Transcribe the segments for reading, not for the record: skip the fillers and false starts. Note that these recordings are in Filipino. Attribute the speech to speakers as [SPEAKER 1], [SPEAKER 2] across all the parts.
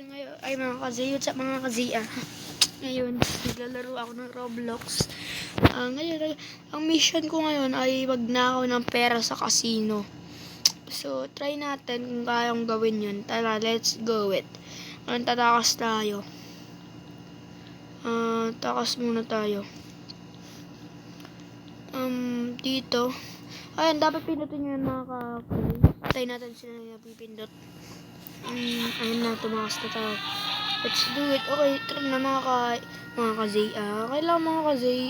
[SPEAKER 1] Ayun ngayon, ay mga kazi, sa mga kazi ngayon, naglalaro ako ng Roblox. Ngayon, ang mission ko ngayon ay magnakaw ng pera sa casino. So, try natin kung kayang gawin yun. Tara, let's go it. Ngayon, tatakas tayo. Takas muna tayo. Dito. Ayun, dapat pindutin yun mga ka-play. Patay natin sila na pipindot. Ayun na, tumakas na tayo. Let's do it. Okay, tara na mga ka-Zay. Okay lang mga ka-Zay.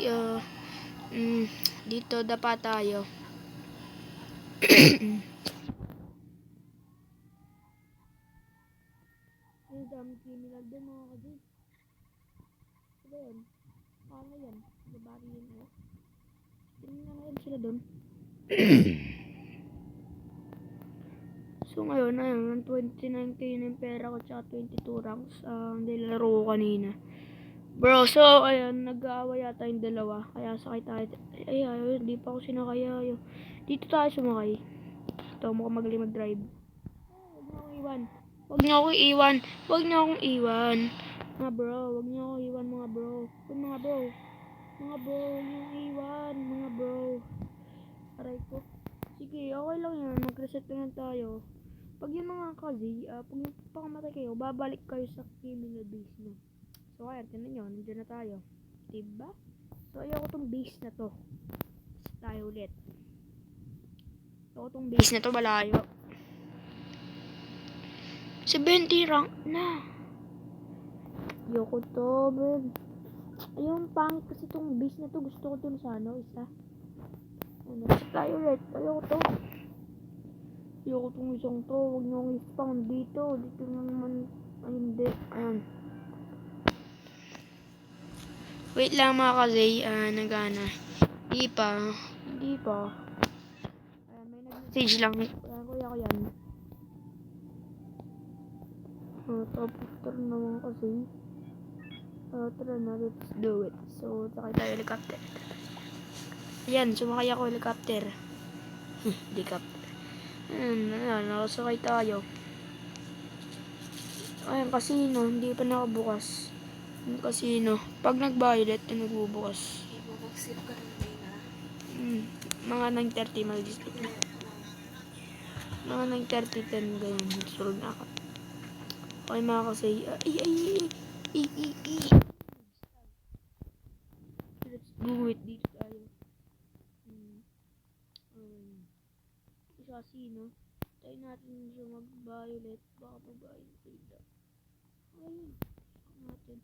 [SPEAKER 1] Dito, dapa tayo. Ang dami criminal din mga ka-Zay. Ano yan? Paano yan? Labari yun o. Tingnan na yan sila doon. So ngayon, ayun, 29k na yung pera ko tsaka 22 ranks. Nilaro ko kanina. Bro, so ayun, nag-aaway yata yung dalawa. Kaya sakay tayo. Ay, ayun, di pa ako sinakay. Ayun. Dito tayo sumakay. Ito, mukhang magaling mag-drive. Huwag niyo akong iwan. Huwag niyo akong iwan. Huwag niyo akong iwan. Mga bro, huwag niyo akong iwan mga bro. Mga bro. Mga bro, huwag niyo akong iwan. Mga bro. Aray ko. Sige, okay lang yan. Mag-reset na tayo. Pag yung mga kazi, pag pakamatay kayo, babalik kayo sa criminal base nyo. So, kaya, tinan nyo, nandiyan na tayo. Diba? So, ayoko tong base na to. Basta tayo ulit. Ayoko tong base na to, malayo. 70 rank na. Ayoko to, bro. Ayun, pangit kasi tong base na to. Gusto ko dun sa ano, isa. Ano, tayo ulit. Ayoko to. Ayoko itong isang to. Huwag nyo akong i-spawn dito. Dito na naman. Ay, hindi. Ayan. Wait lang mga ka-Zay. Nagana. Hindi pa. Hindi pa. Ayan, may nag-message lang. Kuya ko yan. Tapos tara na mga ka-Zay. Tara na. Let's do it. So, sakay tayo helicopter. Ayan, sumakay ako helicopter. Helicopter. Ayan, nakasakay tayo. Ayan, casino. Hindi pa nakabukas. Yung casino. Pag nag-violet, nagbubukas.
[SPEAKER 2] Ibubuksit ka rin na.
[SPEAKER 1] Mga 9:30 mag-display na. Mga 9:30, 10 ganyan. Sunod na ako. Okay mga kasay. Let's do it. Dito tayo. Sa casino. Tayo natin siya mag-violet. Baka mag-violet dito. Ayun. Natin.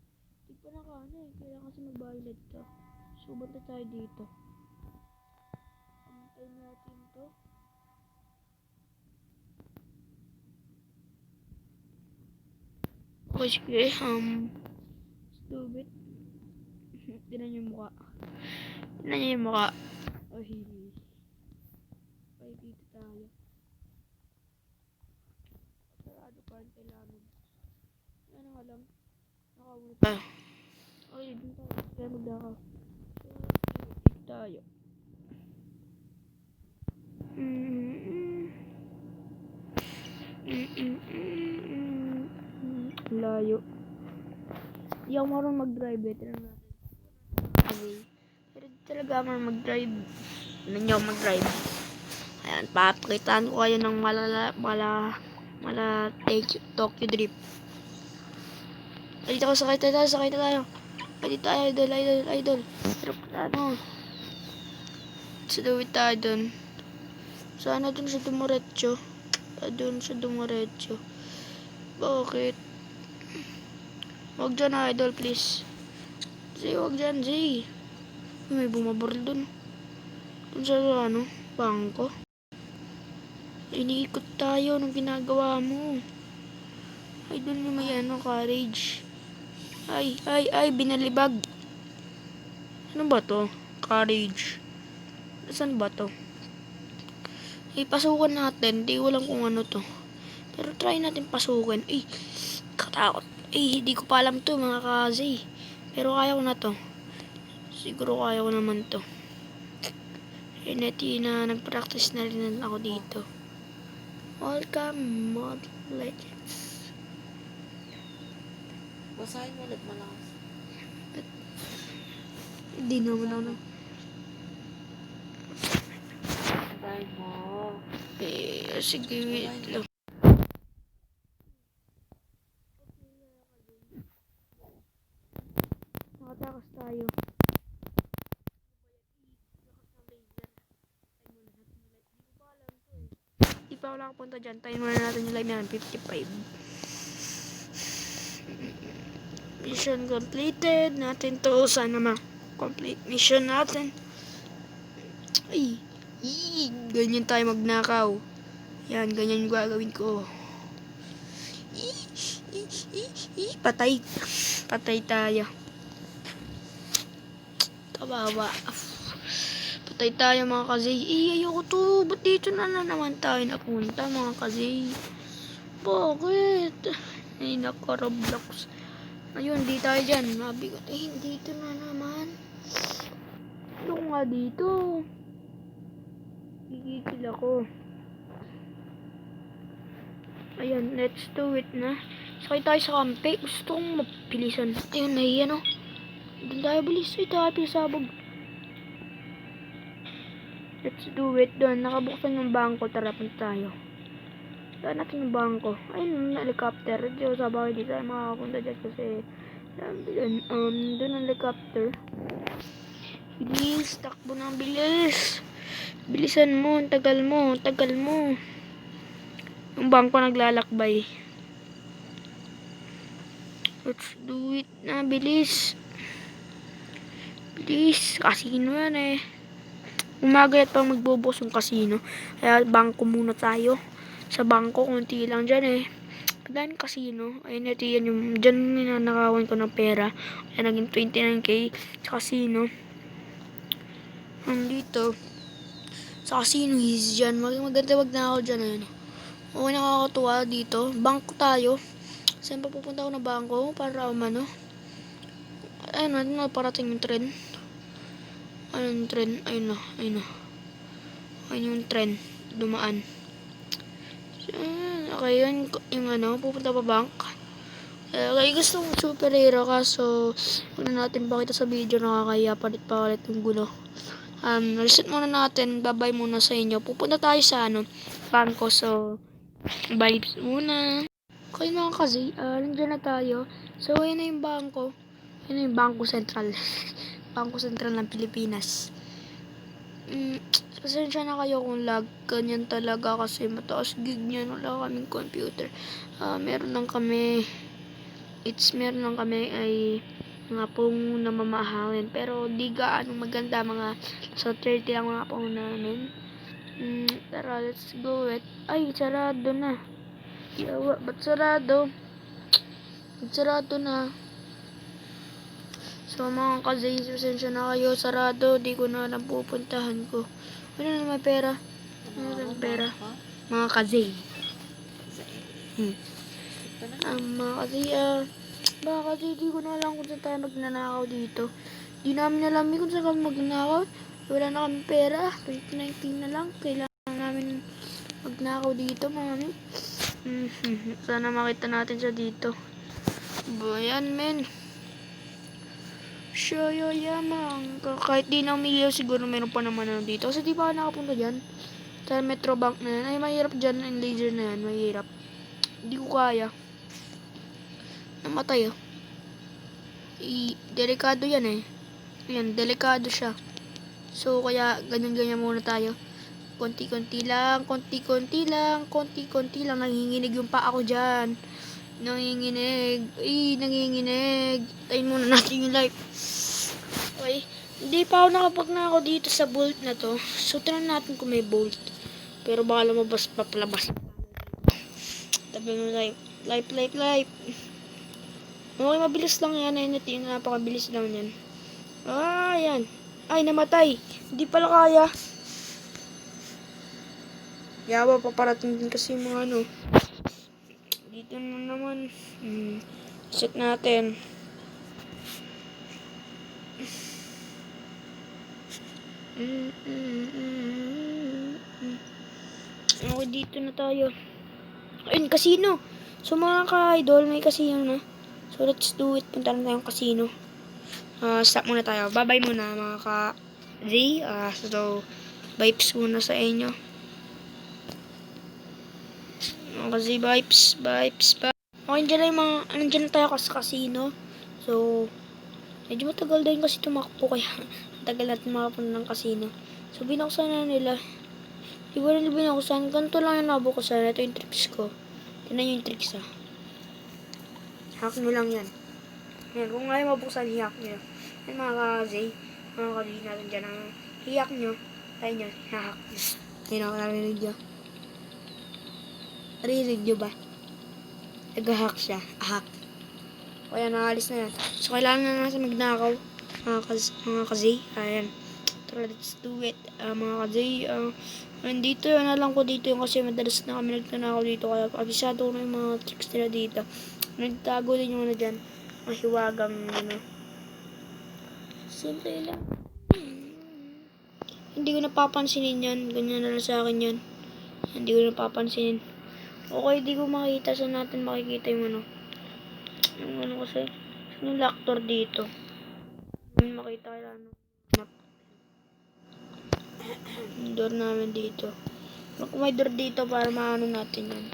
[SPEAKER 1] Di pa naka kailangan kasi mag-violet to. So, banta tayo dito. Antayin natin to. Okay, sige. Stupid. Tinan niyo yung mukha. Tinan niyo yung mukha. Oh, hindi. Okay, dito tayo. Sarado pa ang kailangan. Ano nga lang. Nakawala tayo. Okay, dito tayo. Kaya magdakaw. So, dito tayo. Layo. Hindi ako marunong mag-drive eh. Tignan natin. Okay. Pero talaga marunong mag-drive. Ano nyo mag-drive? Ayan, papakitaan ko kayo ng Tokyo Drift. Dito ako, sakay tayo. Dito tayo, idol. Pero ano? Sadawit tayo dun. Sana dun sa Dumoretso. Bakit? Huwag dyan idol, please. Zay, huwag dyan, Zay. May bumabaril dun. Dun sa bangko. Iniikot tayo nung ginagawa mo. Ay, dun yung may courage. Ay, binalibag. Ano ba to? Courage. Saan ba to? Pasukan natin. Di ko alam kung ano to. Pero try natin pasukan. Katakot. Hindi ko pa alam to mga kazi. Pero kaya ko na to. Siguro kaya ko naman to. Nag-practice na rin ako dito. Welcome, Mod Legends.
[SPEAKER 2] Basahin mo ulit malakas.
[SPEAKER 1] Hindi naman ako.
[SPEAKER 2] Basahin mo.
[SPEAKER 1] Sige, wait lang. Nakatakas tayo. Di pa ako nakapunta dyan. Tayo muna natin yung live na 55. Mission completed. Natin to. Sana ma-complete mission natin. Ay. Ganyan tayo magnakaw. Yan, ganyan yung gagawin ko. Patay. Patay tayo. Kawawa. Patay tayo mga kazay. Ayoko to. Ba't dito na naman tayo napunta mga kazay? Bakit? Ay, naka-Roblox. Ayun, di tayo dyan. Mabigot. Dito na naman. Ano nga dito? Gigigil ako. Ayan, let's do it na. Sakay tayo sa kampe. Gusto kong mapilisan. Ayun, nahiyan o. Doon tayo bilis. Ay, tayo pilisabog. Let's do it. Doon, nakabuksan yung bangko. Tara, punta tayo. Saan natin yung bangko? Ayun, helicopter. Diyo, sabay di tayo makakapunta dyan kasi doon ang helicopter. Bilis, takbo ng bilis. Bilisan mo, tagal mo, tagal mo. Yung bangko naglalakbay. Let's do it na, bilis. Bilis, kasino yan eh. Umaga at pang magbubukas yung kasino. Kaya bangko muna tayo. Sa bangko, konti lang dyan eh. Pagdaan kasino, ayun ito yan yung, dyan ninanakawan ko ng pera. Kaya naging 29k sa kasino. Dito, sa casino is dyan. Maganda wag na ako dyan. Ayun. Okay, nakakatuwa dito. Bangko tayo. Saan pa pupunta ako na bangko? Para umano. Ayun na, parating yung tren. Ayun yung tren. Ayun na, ayun na. Ayun yung tren. Dumaan. Okay, yun yung ano, pupunta pa bank. Okay, gusto kong superhero kaso huwag na natin pakita sa video, nakakaya palit yung gulo. Reset muna natin, babay muna sa inyo. Pupunta tayo sa ano, bangko, so vibes muna. Okay mga kasi, nandiyan na tayo. So, yun na yung bangko. Yun na yung Bangko Sentral. Bangko Sentral ng Pilipinas. Pasensya na kayo kung lag. Ganyan talaga kasi mataas gig niyan. Wala kaming computer. Meron lang kami ay mga pong namamahalin. Pero di gaano maganda. Mga sa 30 lang mga pong namin. Tara, let's go it. Ay, sarado na. Yawa, ba't sarado? Sarado na. So mga kazay, pasensya na kayo. Sarado, di ko na alam pupuntahan ko. Ano na may pera? Ano na pera? Mga kazay. Mga kazay, mga kazay, di ko na alam kung saan tayo magnanakaw dito. Di namin alam kung saan kami magnanakaw. Wala na kami pera. 2019 na lang. Kailangan namin magnakaw dito, mami. Sana makita natin siya dito. Bayan, men. Shoyo yamang. Kahit di na umiiyaw, siguro meron pa naman ano dito. Kasi di ba nakapunta dyan? Sa Metro Bank na yan. Ay, mahirap dyan. Yung laser na yan. Mahirap. Hindi ko kaya. Namatay, oh. Delikado yan, eh. Ayan, delikado siya. So, kaya ganyan-ganyan muna tayo. Konti-konti lang. Konti-konti lang. Konti-konti lang. Nanginginig yung pa ako dyan. Nanginginig. Nanginginig. Tayin muna natin yung live. Okay. Hindi pa ako nakapagnako dito sa bolt na to. So, try natin kung may bolt. Pero baka lumabas pa palabas. Tabi mo live. Live. Okay, mabilis lang yan. Ayun, napakabilis lang yan. Yan. Ay, namatay. Hindi pala kaya. Yawa, paparating din kasi mga ano. Dito na naman. Set natin. Okay, dito na tayo. Ayun, casino. So mga ka-idol, may casino na. So, let's do it. Punta na tayong casino. Stop muna tayo. Bye-bye muna mga ka-Z. So, vibes muna sa inyo. Mga ka-Z vibes. Okay, dyan na yung mga, andyan na tayo sa casino. So, medyo matagal din kasi tumakbo kaya tagal natin makapunta ng casino. So, binuksan na nila. Di ba nila binuksan? Ganito lang yung nabukusan. Ito yung tricks ko. Tignan yung tricks Hack nyo lang yan. Yan, kung ayaw mabuksan, hiyak nyo. Yan mga ka-Z. Mga ka-Z natin dyan. Hiyak nyo. Tayo nyo. Hihak nyo. Yan ako narinig nyo. Narinig nyo ba? Nag-hack siya. Hack. Kaya naalis na yan. So, kailangan na natin magnakaw. Mga ka-Z. Ayan. Tara, let's do it. Mga ka-Z. Nandito yun. Alam ko dito yung kasi madalas na kami nagnanakaw dito. Kaya abisado ko na yung mga tricks nila dito. Nagtago din yung dyan. Mahiwagang simple lang. Hindi ko napapansinin yan. Ganyan na lang sa akin yan. Hindi ko napapansinin. Okay, di ko makita. Saan natin makikita yung yung kasi. Yung lactor dito. Hindi makita kailangan. Yung door namin dito. Kung may door dito para maano natin yan.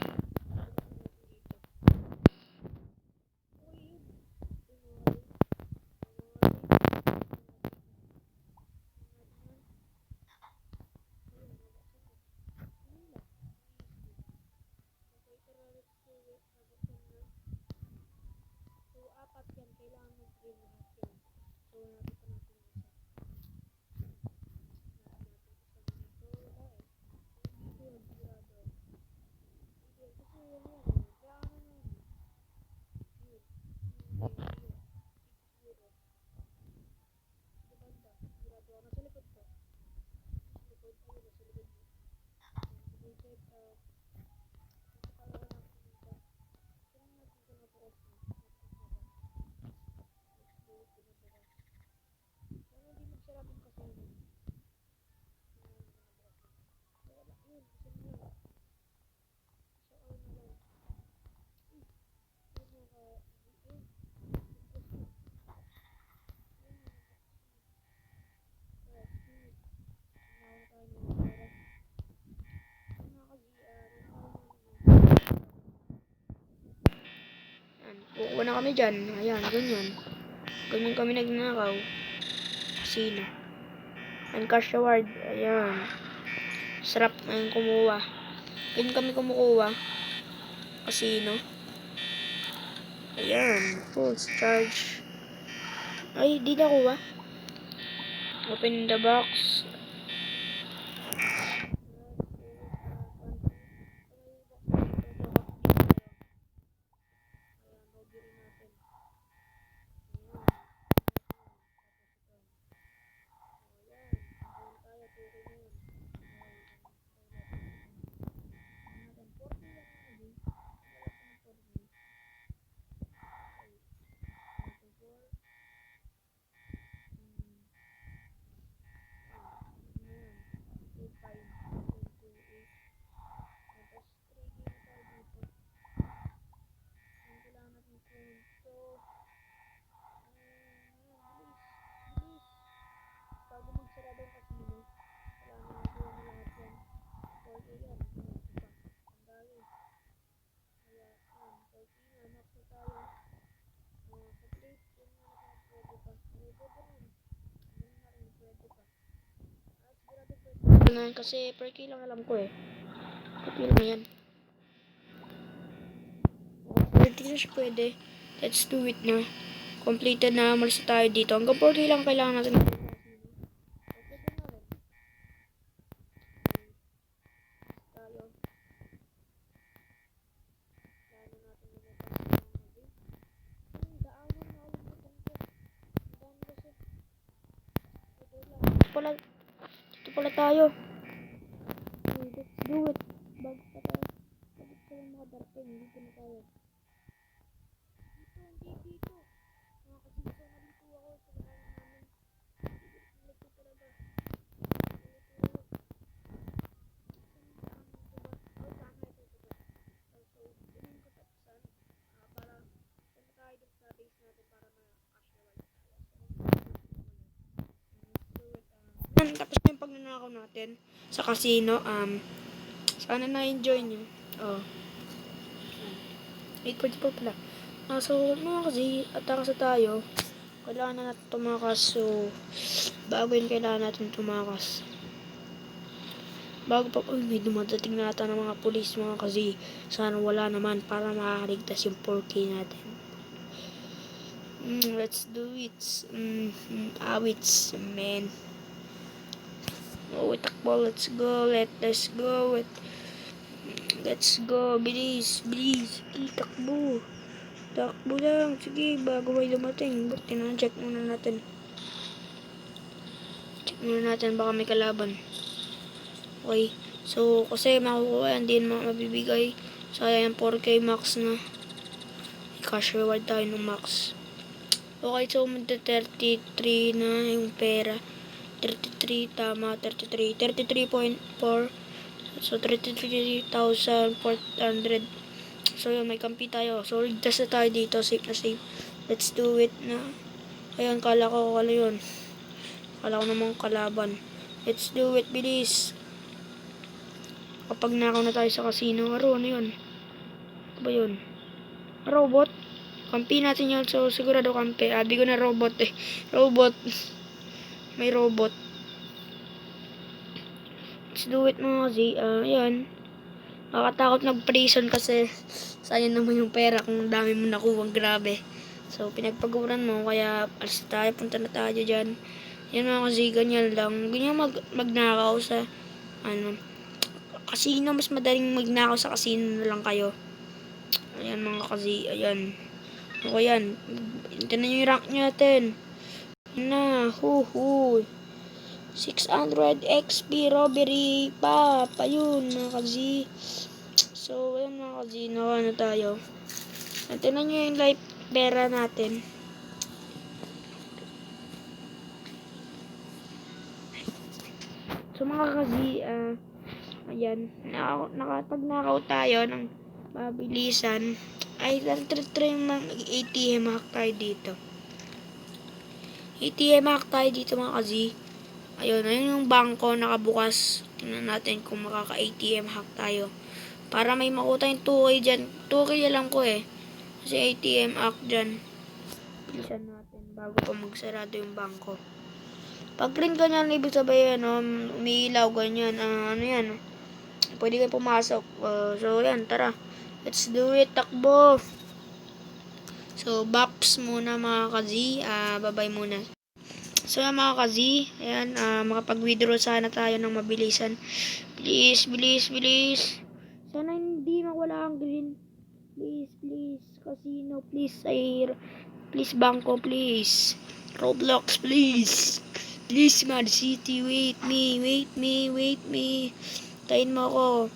[SPEAKER 1] Kukuha na kami dyan. Ayan, ganyan. Ganyan kami nagnakaw. Casino. And cash award. Ayan. Sarap ngayon kumuha. Ganyan kami kumukuha. Casino. Ayan. Full charge. Ay, di nakuha. Open the box. Kasi per kilo lang alam ko eh. Per kilo na yan. Hindi na siya pwede. Let's do it na. Completed na. Malis tayo dito. Hanggang 4K lang kailangan natin. Dito pala tayo. Let's do it. Bago pa tayo. Bago pa yung mga darking. Dito na tayo. Dito. Mga kasisa na dito ako. Sa bahay namin. Dito talaga. Para tayo ayun, tapos na yung pagnanakaw natin sa casino. Sana na-enjoy nyo. Oh. 8:44 pala. So, mga kasi, ataka sa tayo. Kailangan na natin tumakas. So, bago yun, kailangan natin tumakas. Bago pa, may dumadating na ata ng mga pulis, mga kasi. Sana wala naman para makakaligtas yung 4K natin. Let's do it. Awits, man. Oh, takbo, let's go. Let's go. Let's go. Bilis. Takbo. Takbo lang. Sige, bago may dumating. But, check muna natin. Check muna natin, baka may kalaban. Okay. So, kasi makukuha yan, din mabibigay. Sayang 4K max na. Cash reward tayo ng max. Okay, so magta-33 na yung pera. 33, tama, 33. 33.4. So, 33,400. So, yun, may kampi tayo. So, ligtas na tayo dito. Safe na safe. Let's do it na. Ayun, kala ko yun. Kala ko namang kalaban. Let's do it, bilis. Kapag nakaw na tayo sa casino, ano yun? Ano ba yun? Robot? Kampi natin yun. So, sigurado kampi. Di ko na robot eh. Robot. May robot. Let's do it mga kasi. Yan. Nakakatakot nag-prison kasi sayang naman yung pera kung dami mo nakuwang, grabe. So, pinagpaguran mo. Kaya, alas tayo. Punta na tayo dyan. Yan mga kasi. Ganyan lang. Ganyan magnakaw sa casino. Mas madaling magnakaw sa casino na lang kayo. Ayan mga kasi. Ayan. O yan, tignan nyo yung rank natin. Na, 600 XP robbery pa yun mga kazi. So, ayan mga kazi, nawa na tayo. Tignan nyo yung life pera natin. So mga kazi, ayan, nakapag-nakaw tayo ng mabilisan. Ay, try mang ATM hack tayo dito. ATM hack tayo dito mga kazi. Ayun yung bangko nakabukas. Tingnan natin kung makaka-ATM hack tayo. Para may makuha tayong 2K dyan. 2K alam ko eh. Kasi ATM hack dyan. Bilisan natin bago pa magsarado yung bangko. Pag print ganyan, ibig sabihin, umiilaw ganyan. Ano yan? Pwede kayo pumasok. So, yan, tara. Let's do it, takbo. So, box muna mga kazi. Bye-bye muna. So, mga kazi, ayan, makapag-withdraw sana tayo ng mabilisan. Bilis. Sana hindi mawala ang green. Please. Casino, please. Please, bangko, please. Roblox, please. Please, Mad City, wait me. Tayin mo ako.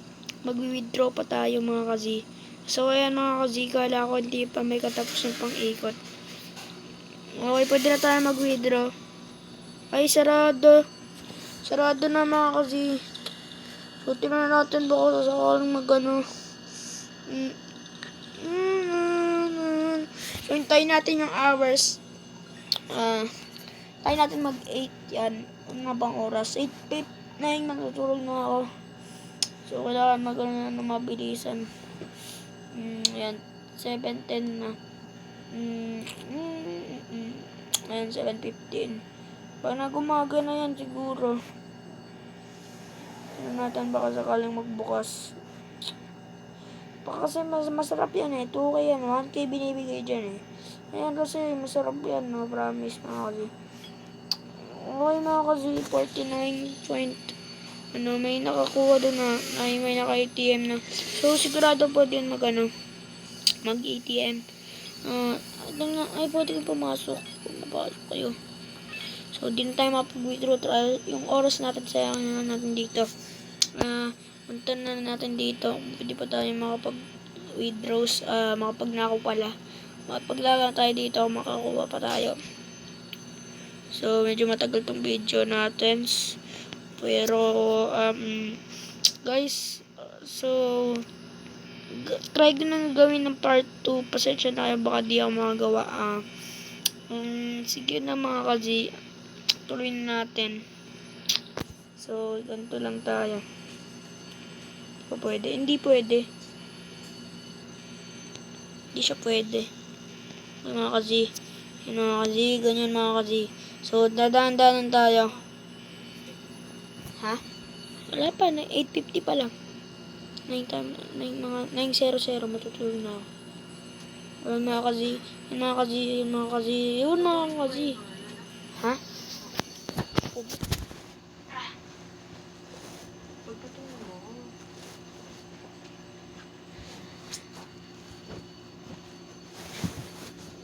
[SPEAKER 1] Mag-withdraw pa tayo mga kazi. So, ayan mga kazi, kala ko hindi pa may katapos ng pang-ikot. Okay, pwede na tayo mag-withdraw. Ay, sarado. Sarado na mga kazi. So, tingnan natin baka sasakaling mag-ano. So, hintayin natin yung hours. Hintayin natin mag-8 yan. Ano nga bang oras? 8:59, matutulog na ako. So, kailangan mag-ano na mabilisan. Ayan, 7:10 na. Ayan, 7:15. Pag nagumaga na yan siguro. Ano natin baka sakaling magbukas. Baka kasi masarap yan eh. 2K yan. 1K binibigay dyan eh. Ayan kasi masarap yan. No? Promise mga kasi. Okay mga kasi. 49 may nakakuha doon na. May naka-ATM na. So sigurado pwede yun mag-ATM. Ay pwede kong pumasok. Pumasok kayo. So, di na tayo mapag-withdraw. Yung oras natin, sayang na natin dito. Punta na natin dito. Pwede pa tayo makapag-withdraws. Makapag-nakaw pala. Makapaglaga tayo dito. Makakuha pa tayo. So, medyo matagal tong video natin. Pero, guys, so, try ko nang gawin ng part 2. Pasensya na kayo. Baka di ako makagawa. Sige na mga kazi. Tuloy na natin. So, ganito lang tayo. Pa pwede? Hindi pwede. Hindi siya pwede. Ay, mga kazi. Yan mga kazi. Ganyan mga kazi. So, dadaan-daanan tayo. Ha? Wala pa. 8:50 pa lang. 9:00 matutulog na ako. Wala mga kazi. Yan mga kazi. Yan mga kazi. Yun mga kazi. Ha?
[SPEAKER 2] Pagpatulog mo.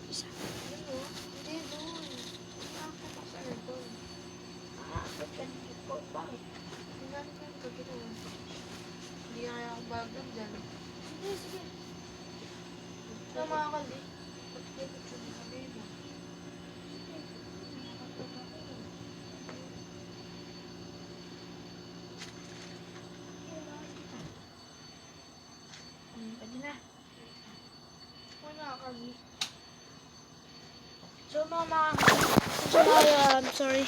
[SPEAKER 1] Isa.
[SPEAKER 2] Ano? Hindi doon. Nakakot ako sa aircon.
[SPEAKER 1] Bakit ganito? Bakit?
[SPEAKER 2] Hinahan ka ginawa. Hindi na kaya akong bagan dyan.
[SPEAKER 1] Sige, sige.
[SPEAKER 2] Ano mga kasi? Ba't kayo picture mo sabihin mo?
[SPEAKER 1] Pwede na. Wala kasi. So I'm sorry.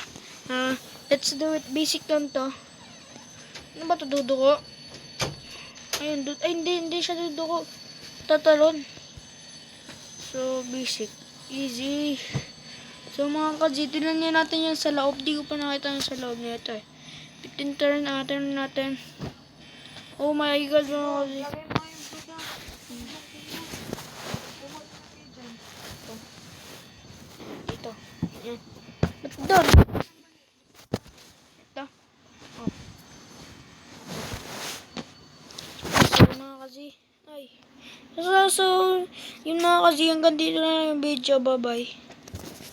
[SPEAKER 1] Let's do it. Basic lang to. Ano ba to, duduko? Ayun, ay hindi siya duduko. Tatalon. So, basic. Easy. So, mga kaji, tignan niya natin yan sa loob. Di ko pa nakita yung sa loob nito eh. 15 turn natin. Oh my god, mga kaji.
[SPEAKER 2] Lagay mo yung buda. Bumot na kayo dyan.
[SPEAKER 1] Dito. Yan. Ba't doon? Ito. Oh. So, mga kaji. Ay. So, yun mga kaji. Hanggang dito na yung video. Bye-bye.